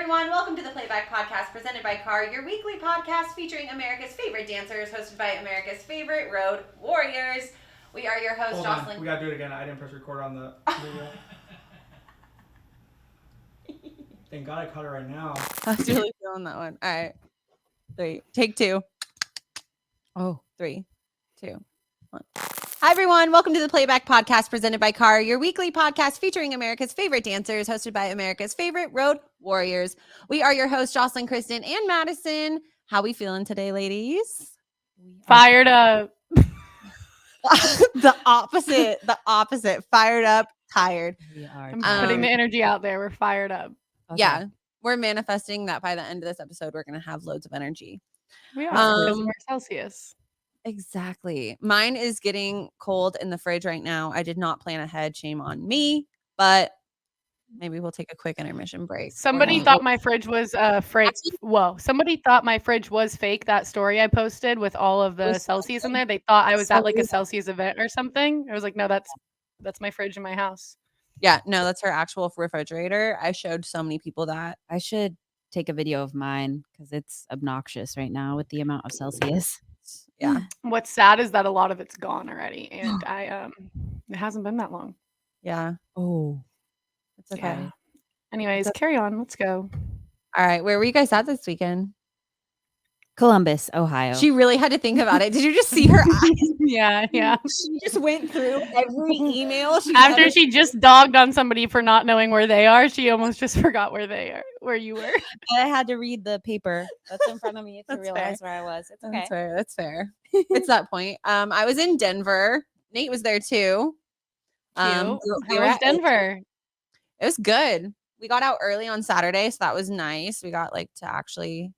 everyone. Welcome to the Playback Podcast presented by Car, your weekly podcast featuring America's favorite dancers, hosted by America's favorite road warriors. We are your hosts, Jocelyn. We gotta do it again. I didn't press record on the video. Thank God I caught it right now. I was really feeling that one. All right. 3. Take 2. Oh, 3, 2, 1. Hi, everyone. Welcome to the Playback Podcast presented by Car, your weekly podcast featuring America's favorite dancers, hosted by America's favorite road warriors. We are your hosts, Jocelyn, Kristen, and Madison. How we feeling today, ladies? Fired up. The opposite. Fired up, tired. We are. I'm putting the energy out there. We're fired up. Okay. Yeah, we're manifesting that by the end of this episode, we're going to have loads of energy. We are because we're Celsius. Exactly. Mine is getting cold in the fridge right now. I did not plan ahead. Shame on me, but maybe we'll take a quick intermission break. Somebody thought my fridge was fake. Whoa. Somebody thought my fridge was fake. That story I posted with all of the Celsius in there. They thought I was at like a Celsius event or something. I was like, no, that's my fridge in my house. Yeah, no, that's her actual refrigerator. I showed so many people that. I should take a video of mine because it's obnoxious right now with the amount of Celsius. Yeah. What's sad is that a lot of it's gone already, and it hasn't been that long. Yeah. Oh, It's okay. Yeah. Anyways, carry on. Let's go. All right. Where were you guys at this weekend? Columbus, Ohio. She really had to think about it. Did you just see her eyes? Yeah. She just went through every email. After she just dogged on somebody for not knowing where they are, she almost just forgot where you were. I had to read the paper that's in front of me to That's realize where I was. It's okay. That's fair. It's that point. I was in Denver. Nate was there too. How we were was at Denver? It was good. We got out early on Saturday, so that was nice. We got like to actually,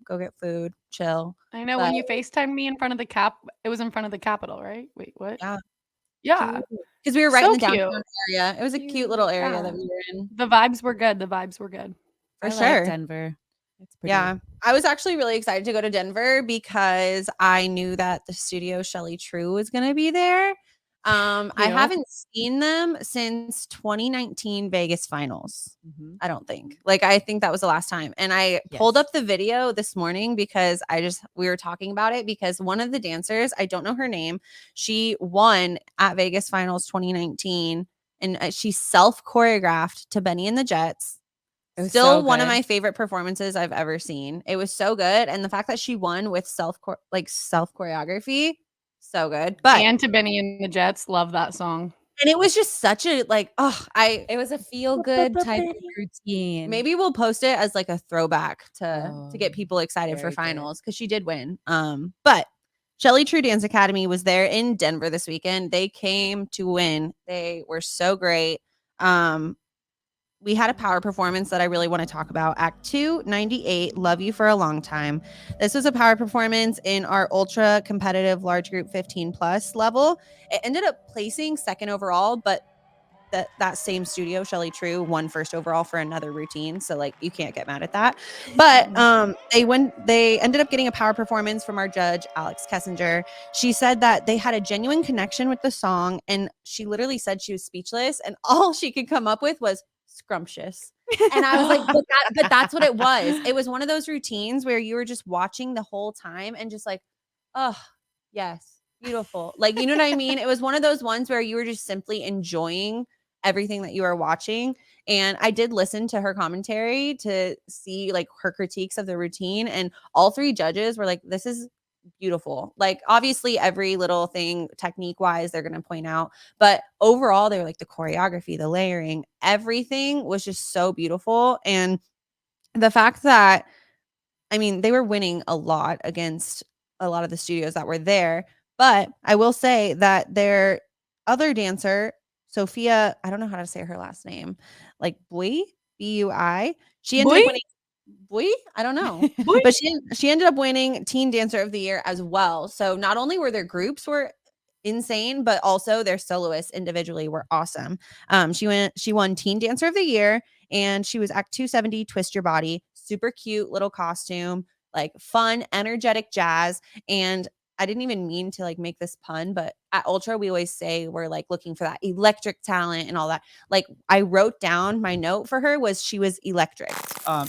go get food, chill. I know when you FaceTimed me in front of the it was in front of the Capitol, right? Wait, what? Yeah. Because we were right So in the downtown cute. area. It was a cute little area that we were in. The vibes were good. For I sure. like Denver. It's pretty. Yeah. I was actually really excited to go to Denver because I knew that the studio Shelly True was going to be there. I haven't seen them since 2019 Vegas finals. Mhm. I don't think. I think that was the last time. And I pulled up the video this morning because we were talking about it because one of the dancers, I don't know her name, she won at Vegas finals 2019 and she self-choreographed to Benny and the Jets. Still one of my favorite performances I've ever seen. It was so good. And the fact that she won with self choreography, so good. But And to Benny and the Jets, love that song. And it was just such a it was a feel good type of routine. Maybe we'll post it as like a throwback to get people excited for very finals because she did win. But Shelly True Dance Academy was there in Denver this weekend. They came to win. They were so great. We had a power performance that I really want to talk about. Act 2, 98, Love You for a Long Time. This was a power performance in our ultra competitive large group 15 plus level. It ended up placing second overall, but that same studio, Shelly True, won first overall for another routine. So you can't get mad at that. But they ended up getting a power performance from our judge, Alex Kessinger. She said that they had a genuine connection with the song, and she literally said she was speechless, and all she could come up with was scrumptious. And I was like, but that's what it was. It was one of those routines where you were just watching the whole time and just like, oh, yes, beautiful. You know what I mean? It was one of those ones where you were just simply enjoying everything that you were watching. And I did listen to her commentary to see her critiques of the routine. And all 3 judges were like, this is beautiful. Obviously every little thing technique wise they're going to point out, but overall they were like the choreography, the layering, everything was just so beautiful. And the fact that they were winning a lot against a lot of the studios that were there, but I will say that their other dancer, Sophia, I don't know how to say her last name, Bui, B-U-I, she ended up winning. Boy, I don't know. But she ended up winning Teen Dancer of the Year as well. So not only were their groups were insane, but also their soloists individually were awesome. She won Teen Dancer of the Year, and she was Act 270, Twist Your Body. Super cute little costume, fun, energetic jazz. And I didn't even mean to like make this pun, but at Ultra, we always say we're like looking for that electric talent and all that. Like I wrote down my note for her was she was electric.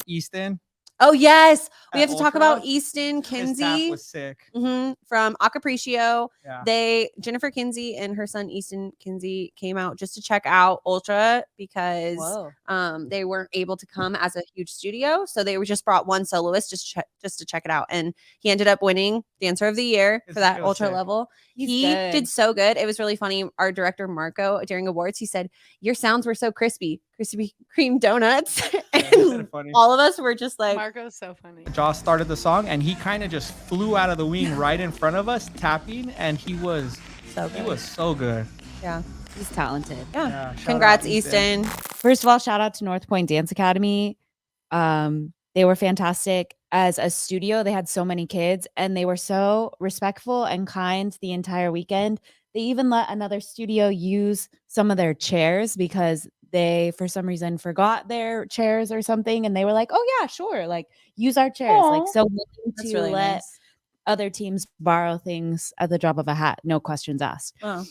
Easton. Oh yes, we At have to talk about Ultra? Easton His tap Kinsey was sick. from Acapricio. Yeah. Jennifer Kinsey and her son Easton Kinsey came out just to check out Ultra because Whoa. they weren't able to come as a huge studio, so they were just brought one soloist just to check it out, and he ended up winning Dancer of the Year for that It was Ultra sick. level. He's He good. did so good. It was really funny. Our director Marco during awards, he said, "Your sounds were so crispy Kreme donuts," Yeah, he said and it funny. all of us were just like, Marco's so funny. Josh started the song and he kind of just flew out of the wing right in front of us tapping, and he was so good. yeah. He's talented. Yeah. shout Congrats, out Easton. First of all, shout out to North Point Dance Academy. They were fantastic as a studio. They had so many kids and they were so respectful and kind the entire weekend. They even let another studio use some of their chairs because they, for some reason, forgot their chairs or something. And they were like, oh, yeah, sure. Like, use our chairs. Aw. Like, so willing That's to really let nice. other teams borrow things at the drop of a hat. No questions asked. Oh.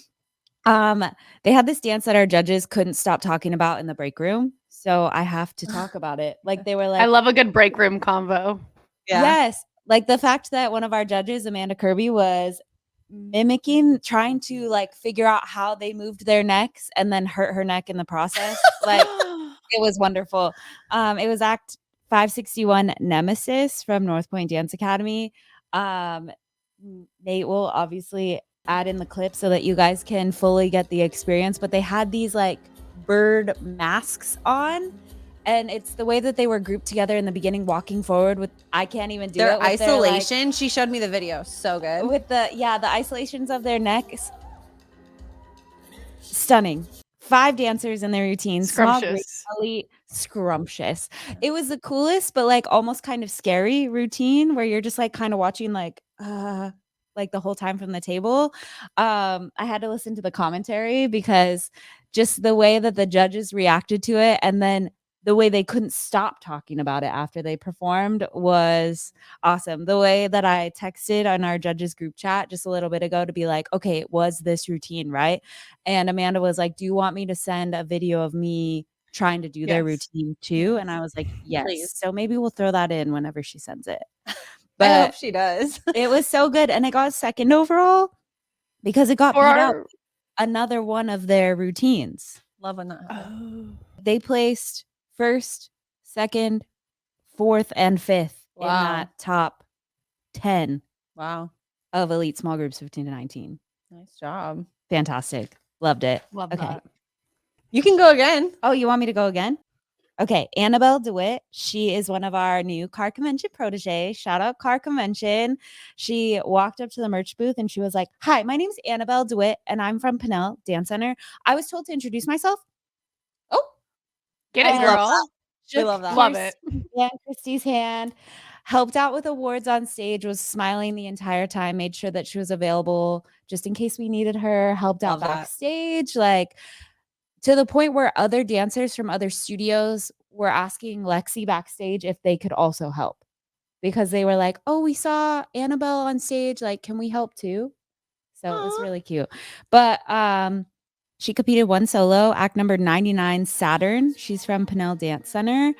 They had this dance that our judges couldn't stop talking about in the break room. So I have to talk about it. Like they were like, I love a good break room convo. Yeah. yes. Like the fact that one of our judges, Amanda Kirby, was mimicking, trying to like figure out how they moved their necks and then hurt her neck in the process. Like it was wonderful. It was Act 561 Nemesis from North Point Dance Academy. Nate will obviously add in the clip so that you guys can fully get the experience, but they had these like bird masks on, and it's the way that they were grouped together in the beginning, walking forward with, I can't even do Their it with isolation. She showed me the video. So good. with the isolations of their necks. Stunning. 5 dancers in their routine. Small, great, Scrumptious. elite, scrumptious. It was the coolest, but like almost kind of scary routine where you're just like kind of watching like the whole time from the table. I had to listen to the commentary because just the way that the judges reacted to it and then the way they couldn't stop talking about it after they performed was awesome. The way that I texted on our judges group chat just a little bit ago to be like, okay, was this routine right? And Amanda was like, do you want me to send a video of me trying to do their Yes. routine too? And I was like, yes. Please. So maybe we'll throw that in whenever she sends it. I But hope she does. it was so good. And it got second overall because it got For beat out our another one of their routines. Love when that happens. They placed first, second, fourth, and fifth in Wow. that top 10 Wow. of elite small groups 15 to 19. Nice job. Fantastic. Loved it. love Okay. that. You can go again. Oh, you want me to go again? Okay. Annabelle DeWitt. She is one of our new Car Convention protege. Shout out Car Convention. She walked up to the merch booth and she was like, hi, my name's Annabelle DeWitt and I'm from Pinnell Dance Center. I was told to introduce myself. Oh, Get it, I love girl. We love that. Love it. Yeah, Christy's hand. Helped out with awards on stage, was smiling the entire time, made sure that she was available just in case we needed her, helped out Love that. backstage, like to the point where other dancers from other studios were asking Lexi backstage if they could also help because they were like, oh, we saw Annabelle on stage. Like, can we help too? So it was Aw. really cute. But she competed one solo, act number 99, Saturn. She's from Pinnell Dance Center.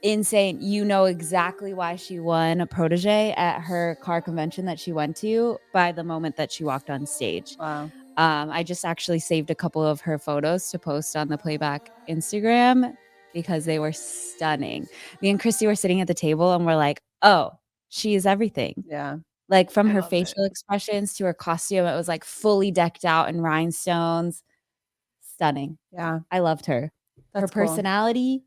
Insane. You know exactly why she won a protege at her car convention that she went to by the moment that she walked on stage. Wow. I just actually saved a couple of her photos to post on the Playback Instagram because they were stunning. Me and Christy were sitting at the table and we're like, oh, she is everything. Yeah. Like from I her loved it. facial expressions to her costume, it was like fully decked out in rhinestones. Stunning. Yeah. I loved her. That's Her cool. personality.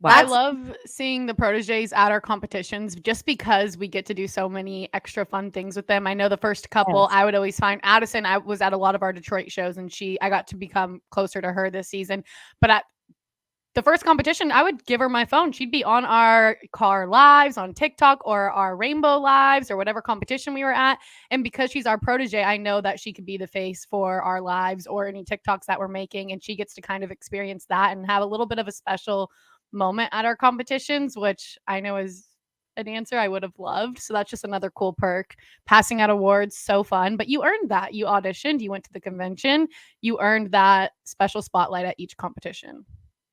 I Wow. love seeing the proteges at our competitions just because we get to do so many extra fun things with them. I know the first couple, Yes. I would always find Addison. I was at a lot of our Detroit shows and I got to become closer to her this season. But at the first competition, I would give her my phone. She'd be on our car lives on TikTok or our Rainbow lives or whatever competition we were at. And because she's our protege, I know that she could be the face for our lives or any TikToks that we're making. And she gets to kind of experience that and have a little bit of a special moment at our competitions, which I know is a dancer, I would have loved. So that's just another cool perk. Passing out awards, so fun. But you earned that. You auditioned, you went to the convention, you earned that special spotlight at each competition.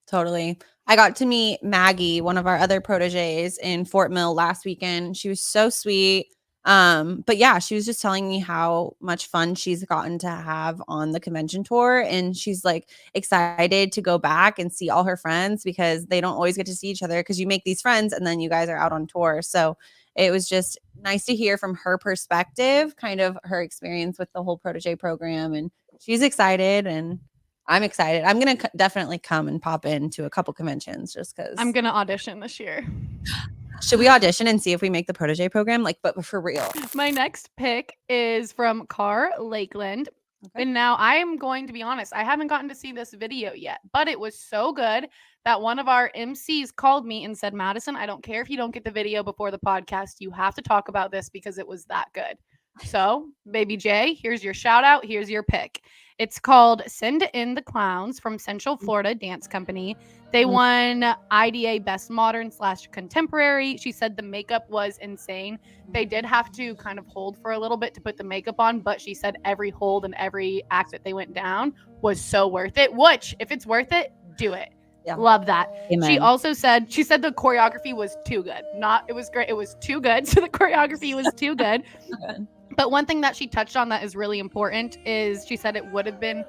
Totally. I got to meet Maggie, one of our other proteges, in Fort Mill last weekend. She was so sweet. But yeah, she was just telling me how much fun she's gotten to have on the convention tour. And she's like excited to go back and see all her friends because they don't always get to see each other because you make these friends and then you guys are out on tour. So it was just nice to hear from her perspective, kind of her experience with the whole protege program. And she's excited and I'm excited. I'm going to definitely come and pop into a couple conventions just because. I'm going to audition this year. Should we audition and see if we make the protege program? Like, but for real. My next pick is from Car Lakeland. Okay. And now I am going to be honest, I haven't gotten to see this video yet, but it was so good that one of our MCs called me and said, Madison, I don't care if you don't get the video before the podcast. You have to talk about this because it was that good. So, Baby J, here's your shout out. Here's your pick. It's called Send In the Clowns from Central Florida Dance Company. They won IDA Best Modern / Contemporary. She said the makeup was insane. They did have to kind of hold for a little bit to put the makeup on, but she said every hold and every act that they went down was so worth it, which if it's worth it, do it. Yeah. Love that. Amen. She also said, the choreography was too good. It was great. It was too good. So the choreography was too good. But one thing that she touched on that is really important is she said it would have been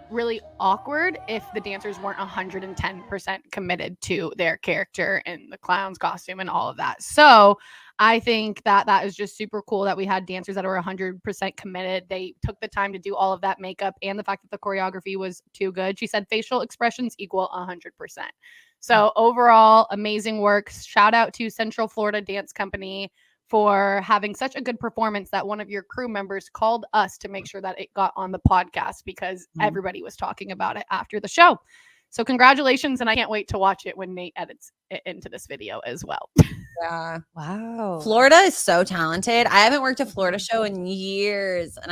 really awkward if the dancers weren't 110% committed to their character and the clown's costume and all of that. So I think that is just super cool that we had dancers that were 100% committed. They took the time to do all of that makeup and the fact that the choreography was too good. She said facial expressions equal 100%. So overall, amazing work. Shout out to Central Florida Dance Company for having such a good performance that one of your crew members called us to make sure that it got on the podcast because everybody was talking about it after the show. So congratulations, and I can't wait to watch it when Nate edits it into this video as well. Yeah. Wow. Florida is so talented. I haven't worked a Florida show in years, and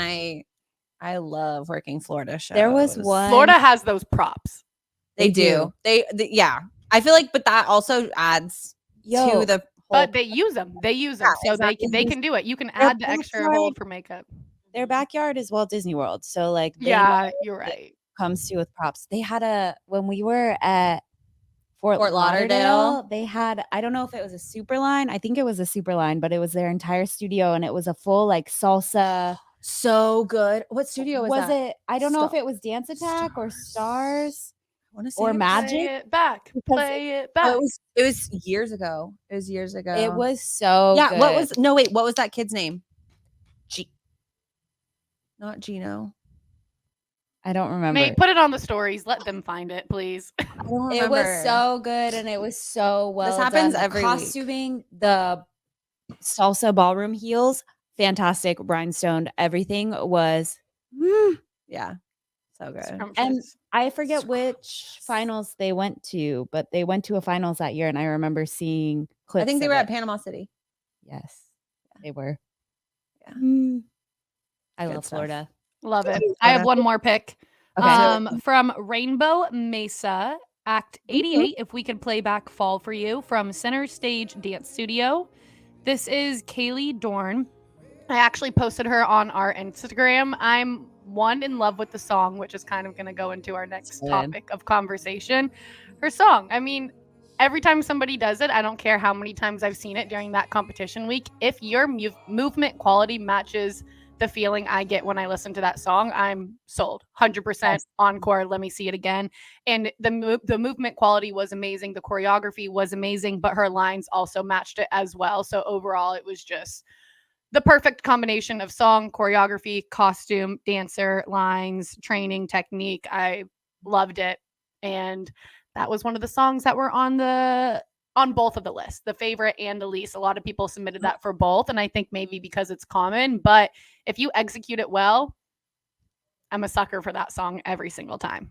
I love working Florida shows. There was one. Florida has those props. They do. They yeah. I feel like, but that also adds to the. But they use them. They use them. Yeah, so exactly. they can do it. You can add the extra hold for makeup. Their backyard is Walt Disney World. So like you're right. Comes to with props. They had when we were at Fort Lauderdale, they had, I don't know if it was a super line. I think it was a super line, but it was their entire studio and it was a full like salsa. So good. What studio was that? It? I don't know if it was Dance Attack or Stars. Or Magic. Play it back. Play it back. Oh, it was years ago. It was so good. What was that kid's name? Not Gino. I don't remember. Mate, put it on the stories. Let them find it, please. It was so good and it was so well This happens done. every costuming, the salsa ballroom heels, fantastic. Rhinestone, everything was yeah. So good. And I forget which finals they went to, but they went to a finals that year and I remember seeing clips. I think they were at Panama City. Yes. They were. Yeah. I love Florida. Love it. I have one more pick. Okay. From Rainbow Mesa, Act 88, if we could play back Fall for You from Center Stage Dance Studio. This is Kaylee Dorn. I actually posted her on our Instagram. I'm in love with the song, which is kind of going to go into our next topic of conversation. Her song. I mean, every time somebody does it, I don't care how many times I've seen it during that competition week. If your movement quality matches the feeling I get when I listen to that song, I'm sold. 100% encore. Let me see it again. And the movement quality was amazing. The choreography was amazing, but her lines also matched it as well. So overall, it was just the perfect combination of song, choreography, costume, dancer, lines, training, technique. I loved it. And that was one of the songs that were on both of the lists, the favorite and the least. A lot of people submitted that for both. And I think maybe because it's common, but if you execute it well, I'm a sucker for that song every single time.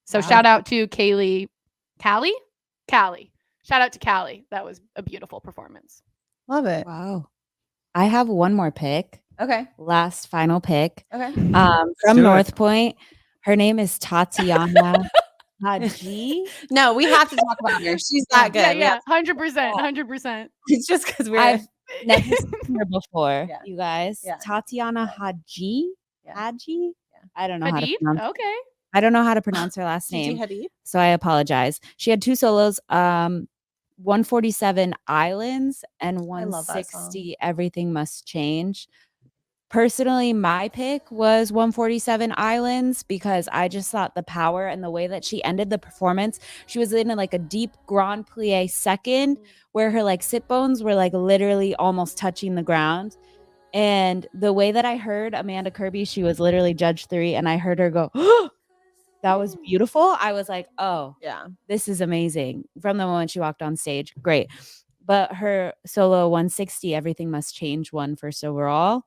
So shout out to Callie. Shout out to Callie. That was a beautiful performance. Love it. Wow. I have one more pick. Okay. Last final pick. Okay. From North Point. Her name is Tatiana Haji. No, we have to talk about her. She's that good. Yeah, 100%, 100%. It's just because I've never seen her before, Yeah. you guys. Yeah. Tatiana Haji. Yeah. Haji. Yeah. I don't know how to Hadid? pronounce. Okay. I don't know how to pronounce her last Gigi name, Hadid. so I apologize. She had 2 solos. 147 Islands and I love that 160 Everything Must Change. Personally, my pick was 147 Islands because I just thought the power and the way that she ended the performance, she was in like a deep Grand Plie second where her like sit bones were like literally almost touching the ground. And the way that I heard Amanda Kirby, she was literally judge 3, and I heard her go, that was beautiful. I was like, oh, Yeah. this is amazing. From the moment she walked on stage, great. But her solo 160, Everything Must Change, won first overall.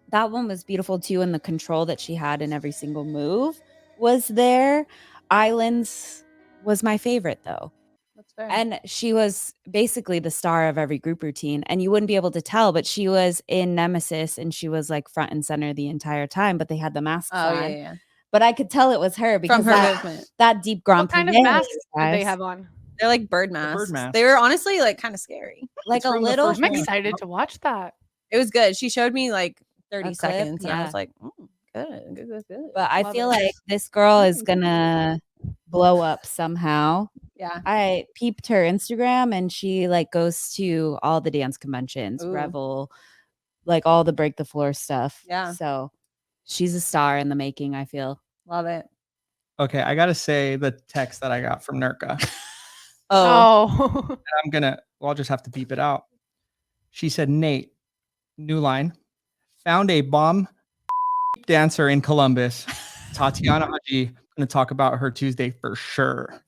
That one was beautiful too, and the control that she had in every single move was there. Islands was my favorite though. That's fair. And she was basically the star of every group routine, and you wouldn't be able to tell, but she was in Nemesis and she was like front and center the entire time, but they had the masks on. Yeah. But I could tell it was her because From her movement. that deep Grand What kind of Plie, masks did they guys. have on? They're like bird masks. masks. They were honestly like kind of scary. Like It's a from the little. first I'm one. excited to watch that. It was good. She showed me like 30 A clip, seconds and I yeah. was like, good. But I Love feel it. like this girl is gonna blow up somehow. Yeah. I peeped her Instagram and she like goes to all the dance conventions, Ooh. Revel, like all the break the floor stuff. Yeah. So she's a star in the making, I feel. Love it. Okay, I gotta say the text that I got from Nurka. Oh. I'll just have to beep it out. She said, Nate, new line, found a bomb dancer in Columbus. Tatiana Haji, gonna talk about her Tuesday for sure.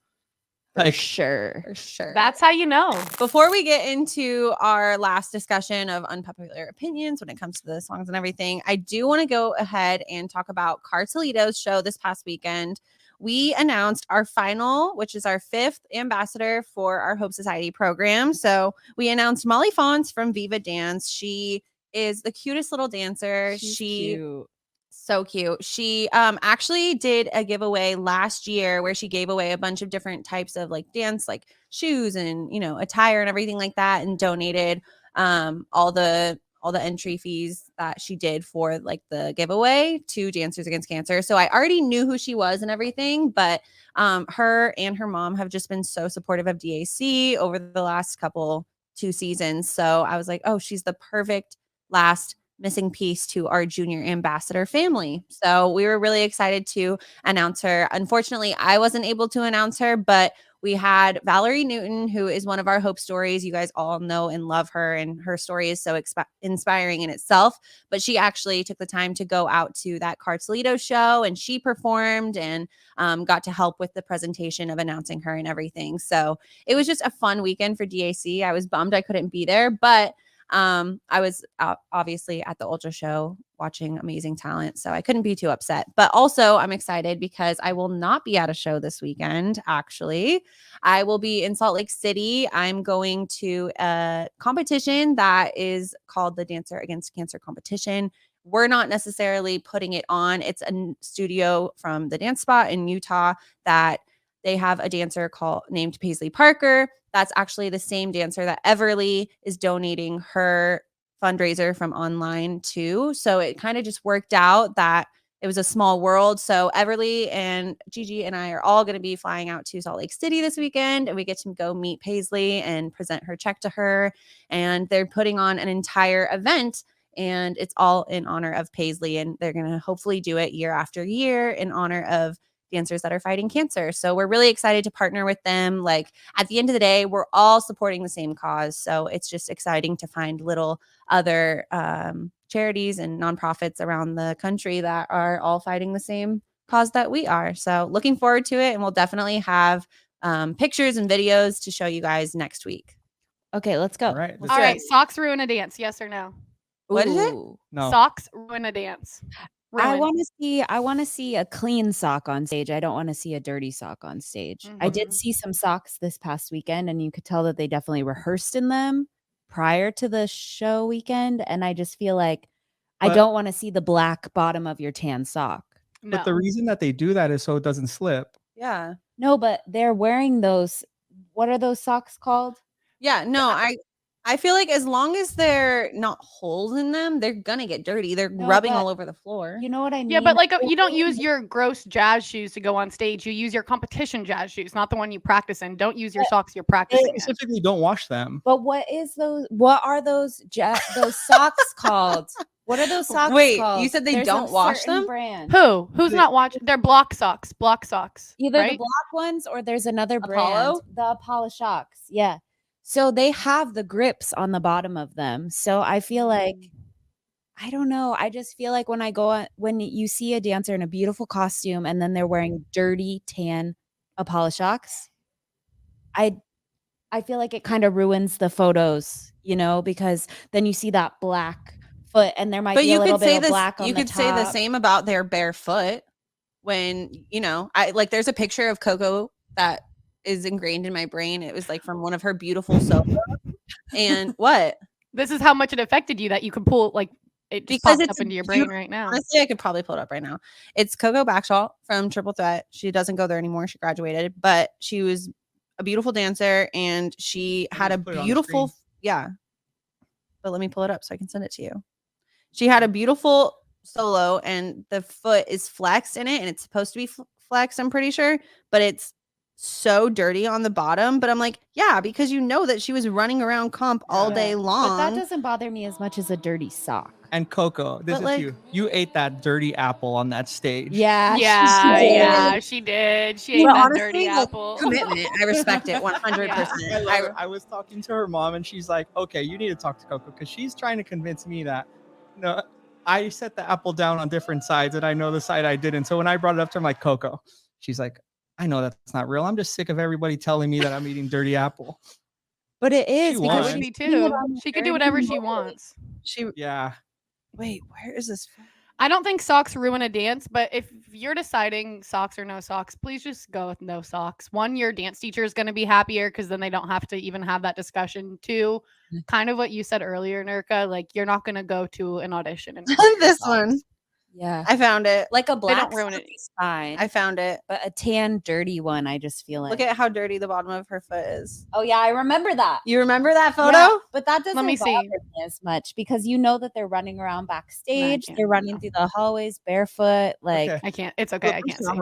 For sure. For sure. That's how you know. Before we get into our last discussion of unpopular opinions when it comes to the songs and everything, I do want to go ahead and talk about Cartelito's show this past weekend. We announced our final, which is our 5th ambassador for our Hope Society program. So we announced Molly Fons from Viva Dance. She is the cutest little dancer. She's She cute. so cute. She actually did a giveaway last year where she gave away a bunch of different types of like dance, like shoes and attire and everything like that, and donated all the entry fees that she did for like the giveaway to Dancers Against Cancer. So I already knew who she was and everything, but her and her mom have just been so supportive of DAC over the last 2 seasons. So I was like, oh, she's the perfect last missing piece to our junior ambassador family. So we were really excited to announce her. Unfortunately, I wasn't able to announce her, but we had Valerie Newton, who is one of our Hope stories. You guys all know and love her, and her story is so inspiring in itself. But she actually took the time to go out to that Cartelito show, and she performed and got to help with the presentation of announcing her and everything. So it was just a fun weekend for DAC. I was bummed I couldn't be there, but I was obviously at the Ultra show watching amazing talent, so I couldn't be too upset. But also I'm excited because I will not be at a show this weekend. Actually, I will be in Salt Lake City. I'm going to a competition that is called the Dancer Against Cancer competition. We're not necessarily putting it on. It's a studio from the Dance Spot in Utah that they have a dancer named Paisley Parker. That's actually the same dancer that Everly is donating her fundraiser from online to. So it kind of just worked out that it was a small world. So Everly and Gigi and I are all going to be flying out to Salt Lake City this weekend, and we get to go meet Paisley and present her check to her. And they're putting on an entire event, and it's all in honor of Paisley. And they're going to hopefully do it year after year in honor of dancers that are fighting cancer. So we're really excited to partner with them. Like at the end of the day, we're all supporting the same cause. So it's just exciting to find little other charities and nonprofits around the country that are all fighting the same cause that we are. So looking forward to it. And we'll definitely have pictures and videos to show you guys next week. Okay, let's go. All right. All right, socks ruin a dance, yes or no? What is it? Ooh. No. Socks ruin a dance. I Ruin. want to see a clean sock on stage. I don't want to see a dirty sock on stage. I did Mhm. see some socks this past weekend, and you could tell that they definitely rehearsed in them prior to the show weekend. And I just feel like I But- don't want to see the black bottom of your tan sock. No. But the reason that they do that is so it doesn't slip. Yeah. No, but they're wearing those. What are those socks called? Yeah, no, I feel like as long as they're not holes in them, they're gonna get dirty. They're No, rubbing but all over the floor. You know what I mean? Yeah, but like They're you don't wearing use your gross jazz shoes to go on stage. You use your competition jazz shoes, not the one you practice in. Don't use your socks you're practicing in. Specifically, don't wash them. But what are those socks called? What are those socks Wait, called? you said they There's a don't wash certain them? brand. Who's not watching? They're block socks. Block socks. Either right? the black ones or there's another Apollo? brand. The Apollo Shocks. Yeah. So they have the grips on the bottom of them. So I feel like I don't know. I just feel like when you see a dancer in a beautiful costume and then they're wearing dirty tan Apollo Shocks, I feel like it kind of ruins the photos, because then you see that black foot and there might But be you a little could say bit of this. black on You the could say the top. same about their bare foot. When I like, there's a picture of Coco that is ingrained in my brain. It was like from one of her beautiful solos. And what? This is how much it affected you that you could pull like it just Because popped it's up into your brain right now. Honestly, I could probably pull it up right now. It's Coco Backshall from Triple Threat. She doesn't go there anymore. She graduated, but she was a beautiful dancer and she had a put it on the beautiful, screen. yeah. But let me pull it up so I can send it to you. She had a beautiful solo and the foot is flexed in it and it's supposed to be flexed, I'm pretty sure, but it's so dirty on the bottom. But I'm like, yeah, because that she was running around comp all day long. But that doesn't bother me as much as a dirty sock. And Coco, this But, is like- you. You ate that dirty apple on that stage. Yeah. She did. She ate But that honestly, dirty like, apple. commitment. I respect it 100%. Yeah. I love it. I was talking to her mom and she's like, okay, you need to talk to Coco because she's trying to convince me that no, I set the apple down on different sides and I know the side I didn't. So when I brought it up to her, I'm like, Coco, she's like, I know that's not real. I'm just sick of everybody teling me that I'm eating dirty apple. But it is She because I won. would she's be putting it too. on the She could do dirty whatever she mold. wants. Yeah. Wait, where is this from? I don't think socks ruin a dance, but if you're deciding socks or no socks, please just go with no socks. One, your dance teacher is going to be happier because then they don't have to even have that discussion. Two, kind of what you said earlier, Nurka, like you're not going to go to an audition. And This one. Yeah. I found it. Like a black don't ruin sock it. is fine. I found it. But a tan, dirty one, I just feel like. Look at how dirty the bottom of her foot is. Oh yeah, I remember that. You remember that photo? Yeah, but that doesn't me bother see. me as much because you know that they're running around backstage. can't, They're running through the hallways barefoot. Like, Okay. I can't. It's okay. I The can't person see. I'm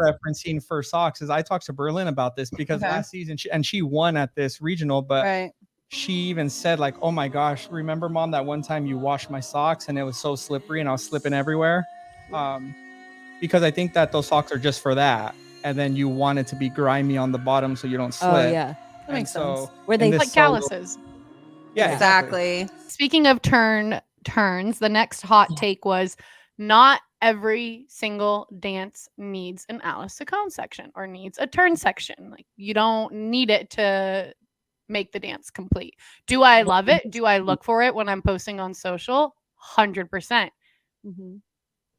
referencing for socks is I talked to Berlin about this because Okay. last season she won at this regional, but Right. she even said like, oh my gosh, remember mom that one time you washed my socks and it was so slippery and I was slipping everywhere? Because I think that those socks are just for that. And then you want it to be grimy on the bottom so you don't slip. oh yeah, That makes sense. Were in they this Like solo- calluses. Yeah, Exactly. Speaking of turns, the next hot take was not every single dance needs an Alice Sacone section or needs a turn section. Like you don't need it to make the dance complete. Do I love it? Do I look for it when I'm posting on social? 100%. Mm-hmm.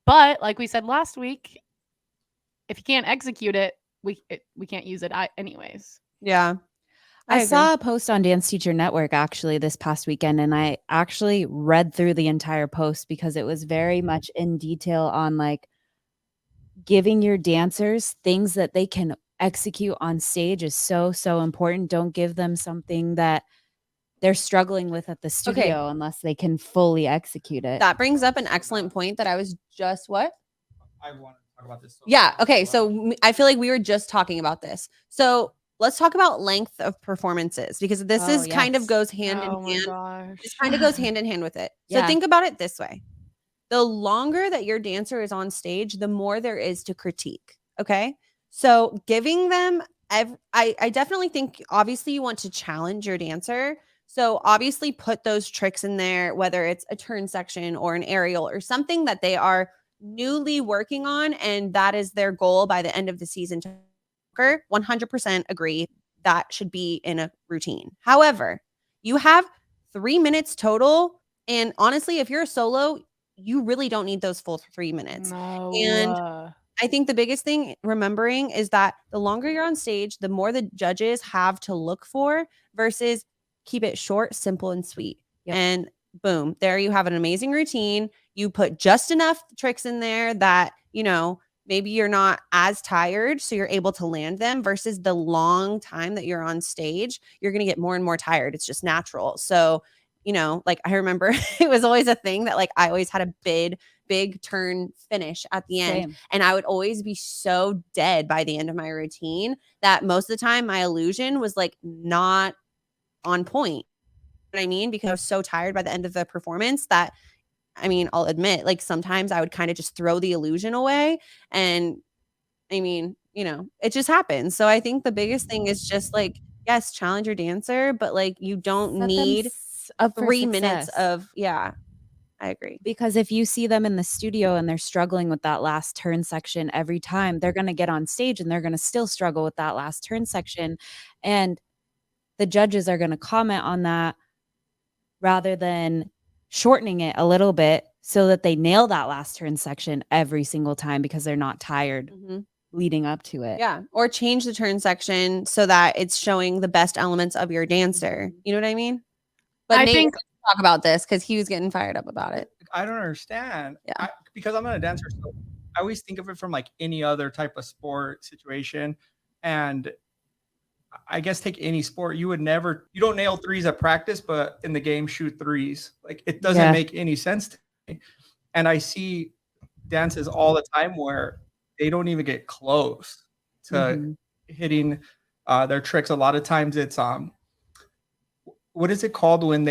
But like we said last week, if you can't execute it, we can't use it anyways. Yeah. I agree. saw a post on Dance Teacher Network actually this past weekend, and I actually read through the entire post because it was very much in detail on like giving your dancers things that they can execute on stage is so important. Don't give them something that they're struggling with at the studio unless they can fully execute it. That brings up an excellent point that I was just what? I want to talk about this. Yeah. Okay. So I feel like we were just talking about this. So let's talk about length of performances because this Oh, is kind of yes. goes hand Oh in my hand. gosh. This kind of goes hand in hand with it. So Yeah. think about it this way. The longer that your dancer is on stage, the more there is to critique. Okay. So giving them, I definitely think obviously you want to challenge your dancer. So obviously put those tricks in there, whether it's a turn section or an aerial or something that they are newly working on. And that is their goal by the end of the season. 100% agree that should be in a routine. However, you have 3 minutes total. And honestly, if you're a solo, you really don't need those full 3 minutes. No. And I think the biggest thing remembering is that the longer you're on stage, the more the judges have to look for versus keep it short, simple, and sweet. Yep. And boom, there you have an amazing routine. You put just enough tricks in there that, maybe you're not as tired, so you're able to land them versus the long time that you're on stage, you're going to get more and more tired. It's just natural. So, you know, like I remember it was always a thing that like I always had a big turn finish at the end. Same. And I would always be so dead by the end of my routine that most of the time my illusion was like not on point. You know what I mean? Because I was so tired by the end of the performance that, I mean, I'll admit, like sometimes I would kind of just throw the illusion away. And I mean, you know, it just happens. So I think the biggest thing is just like, yes, challenge your dancer, but like you don't Set them need up for 3 minutes success. of, yeah, I agree. Because if you see them in the studio and they're struggling with that last turn section every time, they're going to get on stage and they're going to still struggle with that last turn section. And the judges are going to comment on that rather than shortening it a little bit so that they nail that last turn section every single time because they're not tired leading up to it. Yeah. Or change the turn section so that it's showing the best elements of your dancer. You know what I mean? But I Nate think- was gonna talk about this because he was getting fired up about it. I don't understand. Yeah. Because I'm not a dancer, so I always think of it from like any other type of sport situation. And I guess take any sport, you don't nail threes at practice, but in the game shoot threes. Like it doesn't make any sense to me. And I see dances all the time where they don't even get close to hitting their tricks. A lot of times it's what is it called when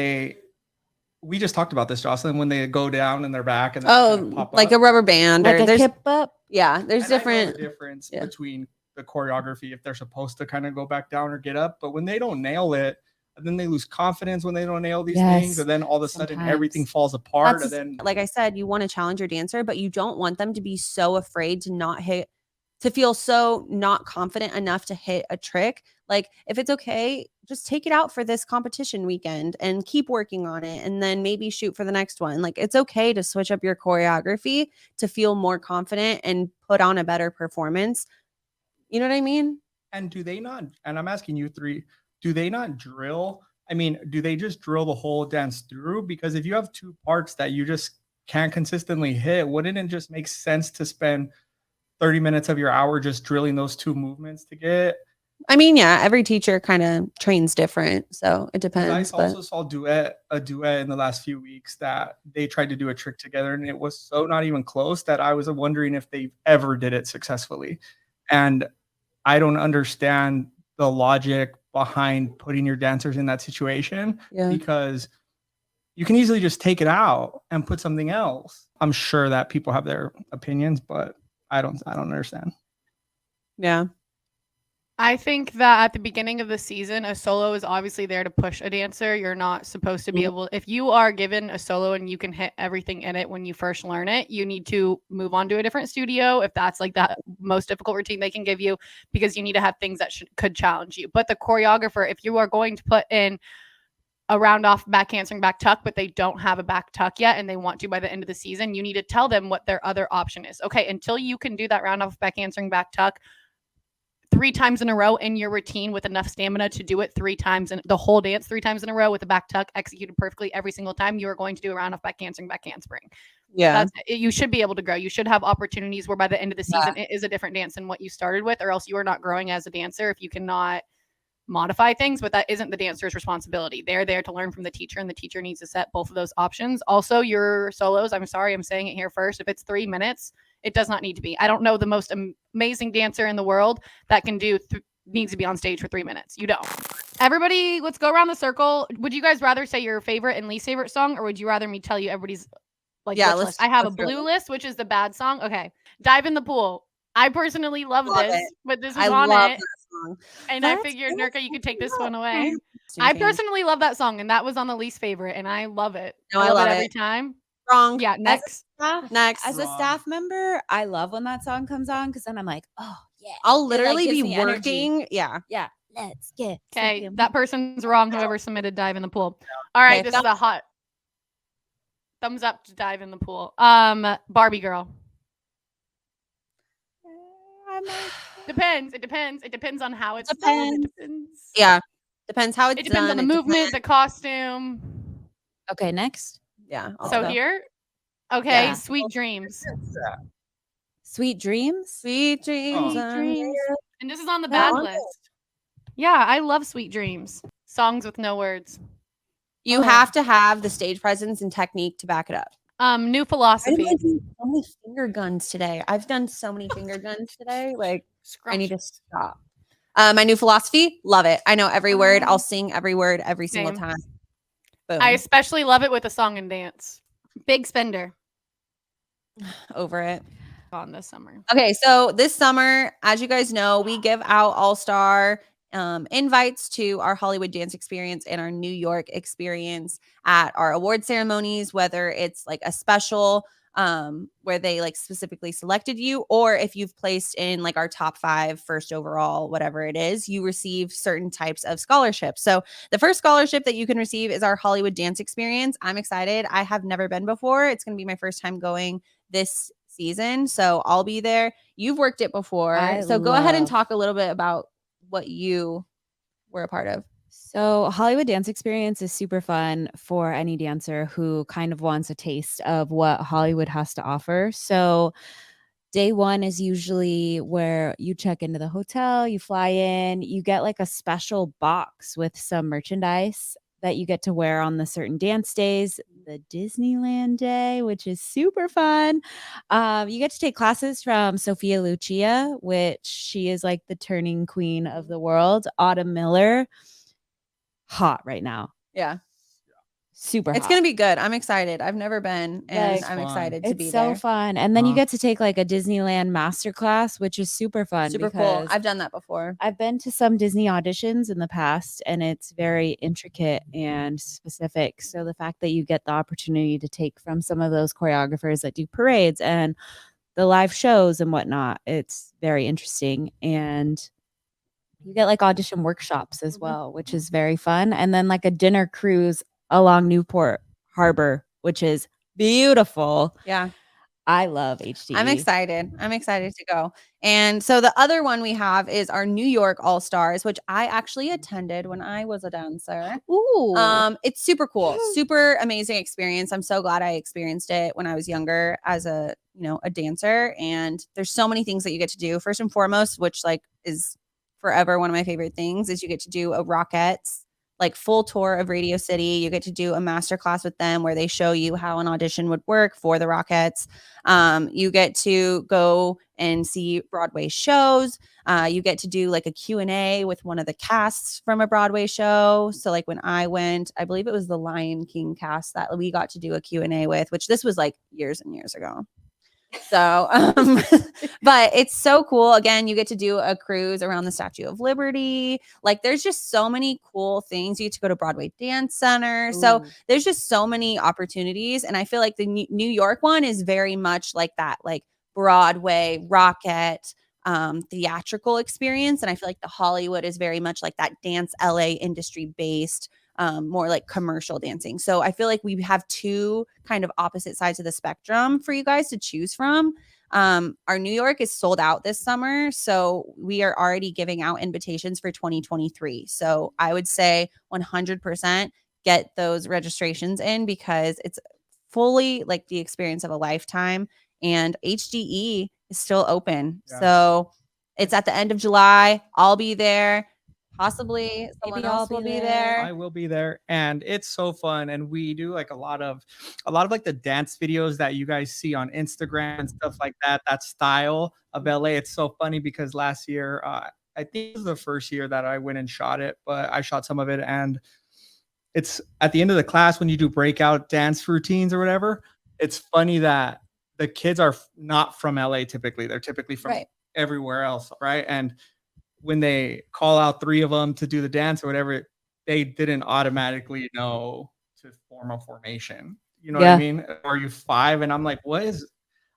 we just talked about this, Jocelyn, when they go down in their back and then pop like up. a rubber band, Like or a there's kip up. yeah, there's And I know different the difference yeah. between the choreography if they're supposed to kind of go back down or get up, but when they don't nail it, and then they lose confidence when they don't nail these things, and then all of a sudden everything falls apart. That's, and then, like I said, you want to challenge your dancer, but you don't want them to be so afraid to feel so not confident enough to hit a trick. Like if it's okay, just take it out for this competition weekend and keep working on it, and then maybe shoot for the next one. Like it's okay to switch up your choreography to feel more confident and put on a better performance. You know what I mean? and do they not, and I'm asking you three, do they not drill? I mean, do they just drill the whole dance through? Because if you have two parts that you just can't consistently hit, wouldn't it just make sense to spend 30 minutes of your hour just drilling those two movements to get? I mean, yeah, every teacher kind of trains different, so it 'Cause depends. I also saw a duet in the last few weeks that they tried to do a trick together, and it was so not even close that I was wondering if they ever did it successfully. And I don't understand the logic behind putting your dancers in that situation, because you can easily just take it out and put something else. I'm sure that people have their opinions, but I don't understand. Yeah. I think that at the beginning of the season, a solo is obviously there to push a dancer. You're not supposed to be able, if you are given a solo and you can hit everything in it when you first learn it, you need to move on to a different studio if that's like the most difficult routine they can give you, because you need to have things that could challenge you. But the choreographer, if you are going to put in a round off back handspring back tuck, but they don't have a back tuck yet and they want to by the end of the season, you need to tell them what their other option is. Okay, until you can do that round off back handspring back tuck 3 times in a row in your routine with enough stamina to do it 3 times in the whole dance, 3 times in a row with a back tuck executed perfectly every single time, you are going to do a round off back handspring. Yeah. You should be able to grow. You should have opportunities where by the end of the season, it is a different dance than what you started with, or else you are not growing as a dancer if you cannot modify things. But that isn't the dancer's responsibility. They're there to learn from the teacher, and the teacher needs to set both of those options. Also, your solos, I'm sorry, I'm saying it here first. If it's 3 minutes, it does not need to be. I don't know the most amazing dancer in the world that can do needs to be on stage for 3 minutes. You don't. Everybody, let's go around the circle. Would you guys rather say your favorite and least favorite song, or would you rather me tell you everybody's like list? I have a blue list, which is the bad song. Okay. Dive in the Pool. I personally love this, but this is on it. Song. And I figured, Nurka, you could take this one away. I personally love that song, and that was on the least favorite, and I love it. No, I love it every time. Wrong. Yeah, next. As a staff member, I love when that song comes on, because then I'm like, oh yeah. I'll literally gives be me working. energy. Yeah. Yeah. Let's get Okay. That person's wrong. Whoever submitted Dive in the Pool. All right. Okay, This is a hot thumbs up to Dive in the Pool. Barbie Girl. Depends. It depends. It depends on how it's done. It depends. Yeah. Depends how it's It depends done. on the movement, the costume. Okay, next. Yeah. So here. Okay, Sweet Dreams. Sweet Dreams. Sweet dreams. Sweet and Dreams. And this is on the Yeah. bad list. Yeah, I love Sweet Dreams. Songs with no words. You have to have the stage presence and technique to back it up. New I Philosophy. did so many finger guns today. I've done so many finger guns today. Like, I need to stop. My New Philosophy, love it. I know every word. I'll sing every word every single Same. time. Boom. I especially love it with a song and dance. Big Spender Over it. on this summer. Okay, so this summer, as you guys know, we give out all-star invites to our Hollywood dance experience and our New York experience at our award ceremonies, whether it's like a special where they like specifically selected you, or if you've placed in like our top 5 first overall, whatever it is, you receive certain types of scholarships. So the first scholarship that you can receive is our Hollywood dance experience. I'm excited. I have never been before. It's going to be my first time going this season, so I'll be there. You've worked it before, so go ahead and talk a little bit about what you were a part of. So Hollywood Dance Experience is super fun for any dancer who kind of wants a taste of what Hollywood has to offer. So day one is usually where you check into the hotel, you fly in, you get like a special box with some merchandise that you get to wear on the certain dance days, the Disneyland day, which is super fun. You get to take classes from Sophia Lucia, which she is like the turning queen of the world. Autumn Miller, hot right now. Yeah. Super It's hot. going to be good. I'm excited. I've never been, and Like, I'm excited to It's be so there. fun. And then you get to take like a Disneyland masterclass, which is super fun. Super cool. because I've done that before. I've been to some Disney auditions in the past, and it's very intricate and specific. So the fact that you get the opportunity to take from some of those choreographers that do parades and the live shows and whatnot, it's very interesting. And you get like audition workshops as well, which is very fun. And then like a dinner cruise along Newport Harbor, which is beautiful. Yeah. I love HDE. I'm excited. I'm excited to go. And so the other one we have is our New York All Stars, which I actually attended when I was a dancer. Ooh. It's super cool, super amazing experience. I'm so glad I experienced it when I was younger as a dancer. And there's so many things that you get to do. First and foremost, which like is forever one of my favorite things, is you get to do a Rockettes like full tour of Radio City. You get to do a master class with them where they show you how an audition would work for the Rockettes. You get to go and see Broadway shows. You get to do like a Q&A with one of the casts from a Broadway show. So like when I went, I believe it was the Lion King cast that we got to do a Q&A with, which this was like years and years ago. So, but it's so cool. Again, you get to do a cruise around the Statue of Liberty. Like there's just so many cool things. You get to go to Broadway Dance Center. So there's just so many opportunities. And I feel like the New York one is very much like that, like Broadway, Rocket, theatrical experience. And I feel like the Hollywood is very much like that dance LA industry based, more like commercial dancing. So I feel like we have two kind of opposite sides of the spectrum for you guys to choose from. Our New York is sold out this summer, so we are already giving out invitations for 2023. So I would say 100% get those registrations in because it's fully like the experience of a lifetime, and HDE is still open. Yeah. So it's at the end of July. I'll be there. Possibly someone else will be there. I will be there, and it's so fun. And we do like a lot of like the dance videos that you guys see on Instagram and stuff like that. That style of LA. It's so funny because last year, I think it was the first year that I went and shot it, but I shot some of it, and it's at the end of the class when you do breakout dance routines or whatever. It's funny that the kids are not from LA typically. They're typically from everywhere else, right? And when they call out 3 of them to do the dance or whatever, they didn't automatically know to form a formation. You know what I mean? Are you 5? And I'm like, I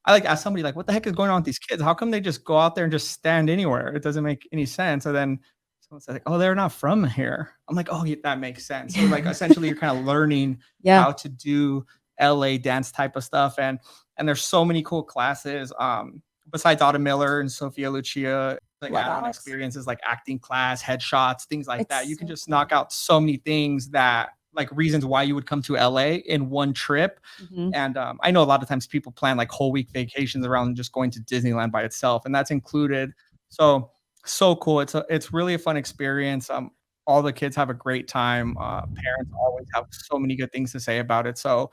like ask somebody like, what the heck is going on with these kids? How come they just go out there and just stand anywhere? It doesn't make any sense. And then someone said like, oh, they're not from here. I'm like, oh, yeah, that makes sense. So like essentially you're kind of learning how to do LA dance type of stuff. And there's so many cool classes. Besides Autumn Miller and Sophia Lucia, like add-on experiences like acting class, headshots, things like that. You can just knock out so many things that like reasons why you would come to LA in one trip. Mhm. And I know a lot of times people plan like whole week vacations around just going to Disneyland by itself, and that's included. So cool. It's really a fun experience. All the kids have a great time. Parents always have so many good things to say about it. So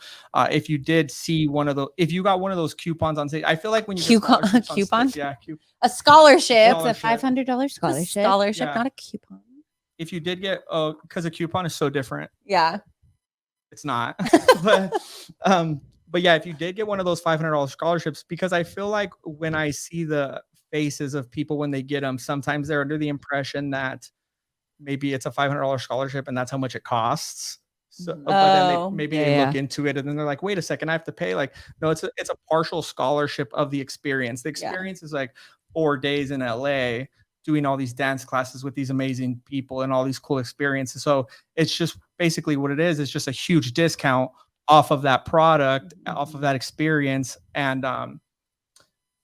if you did see if you got one of those coupons on stage, I feel like when you get scholarships on Coupon? stage, A scholarship. It's a $500 A scholarship. scholarship, Yeah. not a coupon. if you did get, because a coupon is so different. Yeah. It's not. But yeah, if you did get one of those $500 scholarships, because I feel like when I see the faces of people when they get them, sometimes they're under the impression that maybe it's a $500 scholarship and that's how much it costs. So, but then Oh, maybe yeah, they yeah. look into it and then they're like, wait a second, I have to pay. Like, no, it's a partial scholarship of the experience. The experience is like 4 days in LA doing all these dance classes with these amazing people and all these cool experiences. So it's just basically what it is. It's just a huge discount off of that product, off of that experience. And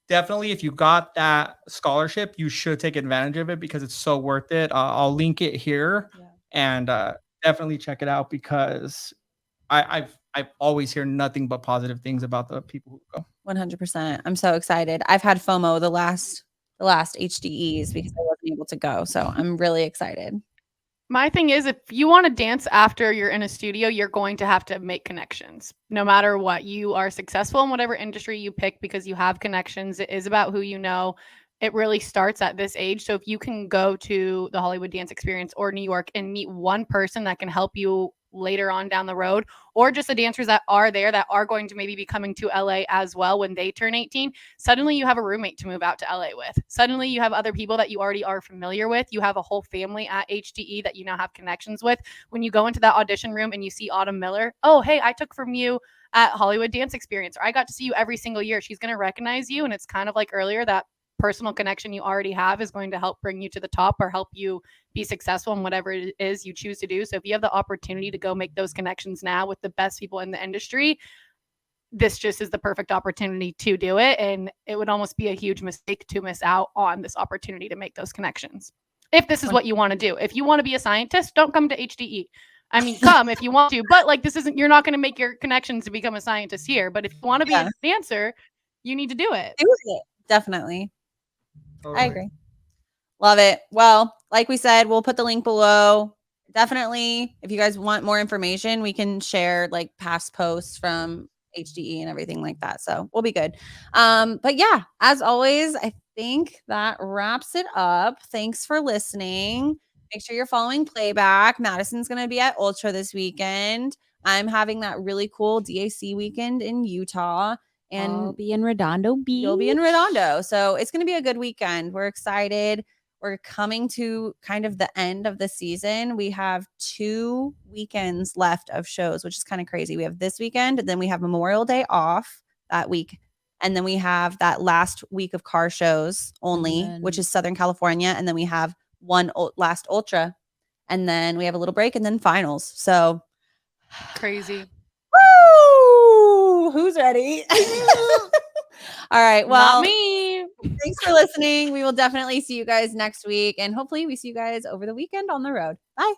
definitely, if you got that scholarship, you should take advantage of it because it's so worth it. I'll link it here, and definitely check it out because I've always hear nothing but positive things about the people who go. 100%. I'm so excited. I've had FOMO the last HDEs because I wasn't able to go. So I'm really excited. My thing is, if you want to dance after you're in a studio, you're going to have to make connections. No matter what, you are successful in whatever industry you pick because you have connections. It is about who you know. It really starts at this age. So if you can go to the Hollywood Dance Experience or New York and meet one person that can help you later on down the road, or just the dancers that are there that are going to maybe be coming to LA as well when they turn 18, suddenly you have a roommate to move out to LA with. Suddenly you have other people that you already are familiar with. You have a whole family at HDE that you now have connections with. When you go into that audition room and you see Autumn Miller, oh, hey, I took from you at Hollywood Dance Experience, or I got to see you every single year. She's going to recognize you. And it's kind of like earlier, that personal connection you already have is going to help bring you to the top or help you be successful in whatever it is you choose to do. So if you have the opportunity to go make those connections now with the best people in the industry, this just is the perfect opportunity to do it. And it would almost be a huge mistake to miss out on this opportunity to make those connections. If this is what you want to do. If you want to be a scientist, don't come to HDE. I mean, come if you want to, but like, this isn't, you're not going to make your connections to become a scientist here. But if you want to be a dancer, you need to do it. Do it. Definitely. Totally. I agree. Love it. Well, like we said, we'll put the link below. Definitely, if you guys want more information, we can share like past posts from HDE and everything like that. So we'll be good. But yeah, as always, I think that wraps it up. Thanks for listening. Make sure you're following Playback. Madison's going to be at Ultra this weekend. I'm having that really cool DAC weekend in Utah. And I'll be in Redondo Beach. You'll be in Redondo. So it's going to be a good weekend. We're excited. We're coming to kind of the end of the season. We have 2 weekends left of shows, which is kind of crazy. We have this weekend, and then we have Memorial Day off that week. And then we have that last week of car shows only, which is Southern California. And then we have one last Ultra. And then we have a little break and then finals. So Crazy. woo! Who's ready? All right. Well, not me. Thanks for listening. We will definitely see you guys next week. And hopefully we see you guys over the weekend on the road. Bye.